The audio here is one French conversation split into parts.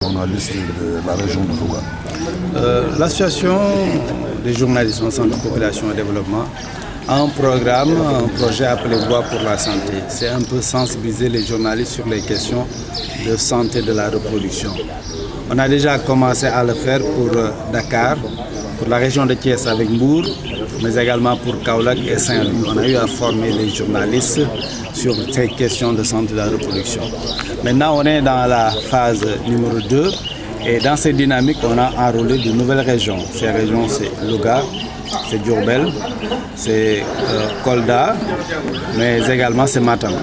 Journaliste de la région de Louga. L'association des journalistes en santé, population et développement a un programme, un projet appelé Voix pour la santé. C'est un peu sensibiliser les journalistes sur les questions de santé de la reproduction. On a déjà commencé à le faire pour Dakar, pour la région de Thiès avec Mbour, mais également pour Kaolack et Saint-Louis. On a eu à former les journalistes sur ces questions de santé de la reproduction. Maintenant, on est dans la phase numéro 2 et dans cette dynamique, on a enrôlé de nouvelles régions. Ces régions, c'est Louga, c'est Diourbel, c'est Kolda, mais également c'est Matam.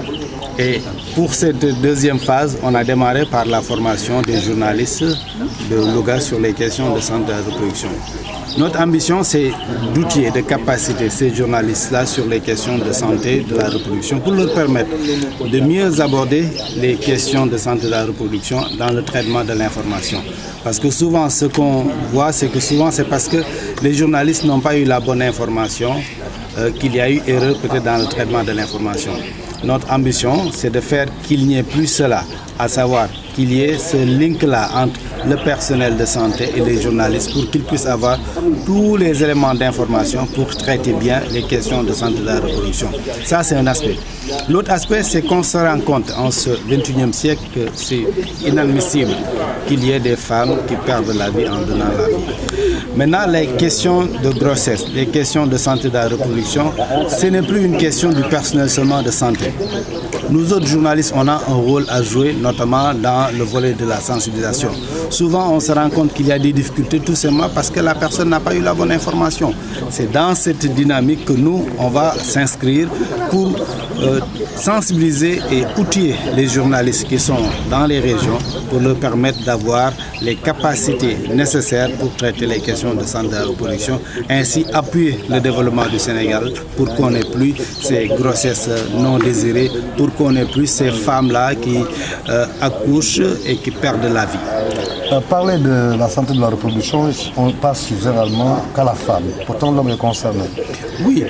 Et pour cette deuxième phase, on a démarré par la formation des journalistes de Louga sur les questions de santé de la reproduction. Notre ambition, c'est d'outiller, de capaciter ces journalistes-là sur les questions de santé de la reproduction pour leur permettre de mieux aborder les questions de santé de la reproduction dans le traitement de l'information. Parce que souvent, ce qu'on voit, c'est que souvent, c'est parce que les journalistes n'ont pas eu la bonne information qu'il y a eu erreur peut-être dans le traitement de l'information. Notre ambition, c'est de faire qu'il n'y ait plus cela, à savoir qu'il y ait ce link-là entre le personnel de santé et les journalistes pour qu'ils puissent avoir tous les éléments d'information pour traiter bien les questions de santé de la reproduction. Ça, c'est un aspect. L'autre aspect, c'est qu'on se rend compte en ce 21e siècle que c'est inadmissible qu'il y ait des femmes qui perdent la vie en donnant la vie. Maintenant, les questions de grossesse, les questions de santé de la reproduction, ce n'est plus une question du personnel seulement de santé. Nous autres journalistes, on a un rôle à jouer, notamment dans le volet de la sensibilisation. Souvent, on se rend compte qu'il y a des difficultés tout simplement parce que la personne n'a pas eu la bonne information. C'est dans cette dynamique que nous, on va s'inscrire pour sensibiliser et outiller les journalistes qui sont dans les régions pour leur permettre d'avoir les capacités nécessaires pour traiter les questions de santé de la reproduction, ainsi appuyer le développement du Sénégal pour qu'on n'ait plus ces grossesses non désirées, pour qu'on n'ait plus ces femmes-là qui accouchent et qui perdent la vie. Parler de la santé de la reproduction, on passe généralement qu'à la femme. Pourtant, l'homme est concerné. Oui,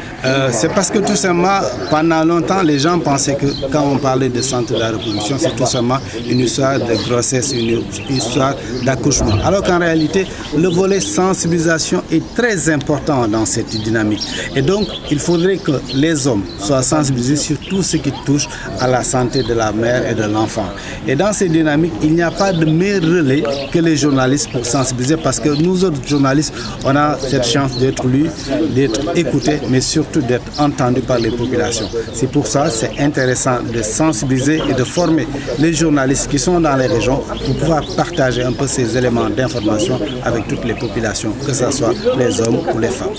c'est parce que tout simplement, pendant longtemps, les gens pensaient que quand on parlait de santé de la reproduction, c'est tout simplement une histoire de grossesse, une histoire d'accouchement. Alors qu'en réalité, le volet sensibilisation est très important dans cette dynamique. Et donc, il faudrait que les hommes soient sensibilisés sur tout ce qui touche à la santé de la mère et de l'enfant. Et dans cette dynamique, il n'y a pas de meilleur relais que les journalistes pour sensibiliser, parce que nous autres journalistes, on a cette chance d'être lus, d'être écoutés, mais surtout d'être entendus par les populations. C'est pour ça que c'est intéressant de sensibiliser et de former les journalistes qui sont dans les régions pour pouvoir partager un peu ces éléments d'information avec toutes les populations, que ce soit les hommes ou les femmes.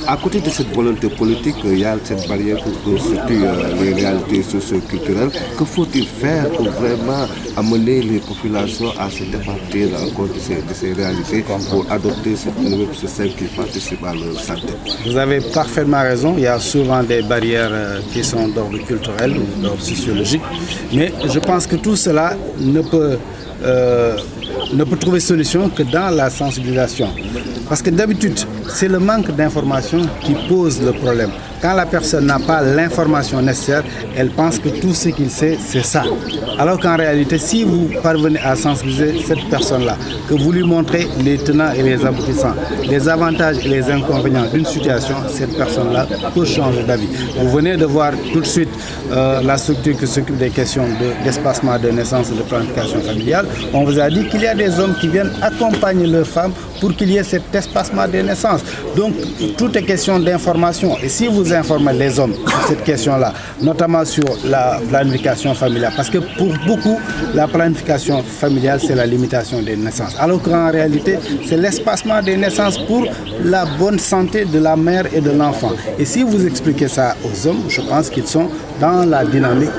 À côté de cette volonté politique, il y a cette barrière que constituent les réalités socio-culturelles. Que faut-il faire pour vraiment amener les populations à se départir encore de ces réalités pour adopter cette nouvelle système qui participe à leur santé? Vous avez parfaitement raison, il y a souvent des barrières qui sont d'ordre culturel ou d'ordre sociologique, mais je pense que tout cela ne peut trouver solution que dans la sensibilisation. Parce que d'habitude, c'est le manque d'information qui pose le problème. Quand la personne n'a pas l'information nécessaire, elle pense que tout ce qu'il sait, c'est ça. Alors qu'en réalité, si vous parvenez à sensibiliser cette personne-là, que vous lui montrez les tenants et les aboutissants, les avantages et les inconvénients d'une situation, cette personne-là peut changer d'avis. Vous venez de voir tout de suite la structure qui s'occupe des questions d'espacement de naissance et de planification familiale. On vous a dit qu'il y a des hommes qui viennent accompagner leurs femmes pour qu'il y ait cet espacement des naissances. Donc, tout est question d'information. Et si vous informez les hommes sur cette question-là, notamment sur la planification familiale, parce que pour beaucoup, la planification familiale, c'est la limitation des naissances. Alors qu'en réalité, c'est l'espacement des naissances pour la bonne santé de la mère et de l'enfant. Et si vous expliquez ça aux hommes, je pense qu'ils sont dans la dynamique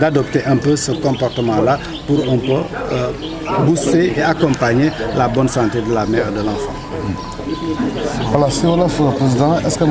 d'adopter un peu ce comportement-là pour un peu booster et accompagner la bonne santé de la mère et de l'enfant. Voilà, si on a président, est-ce que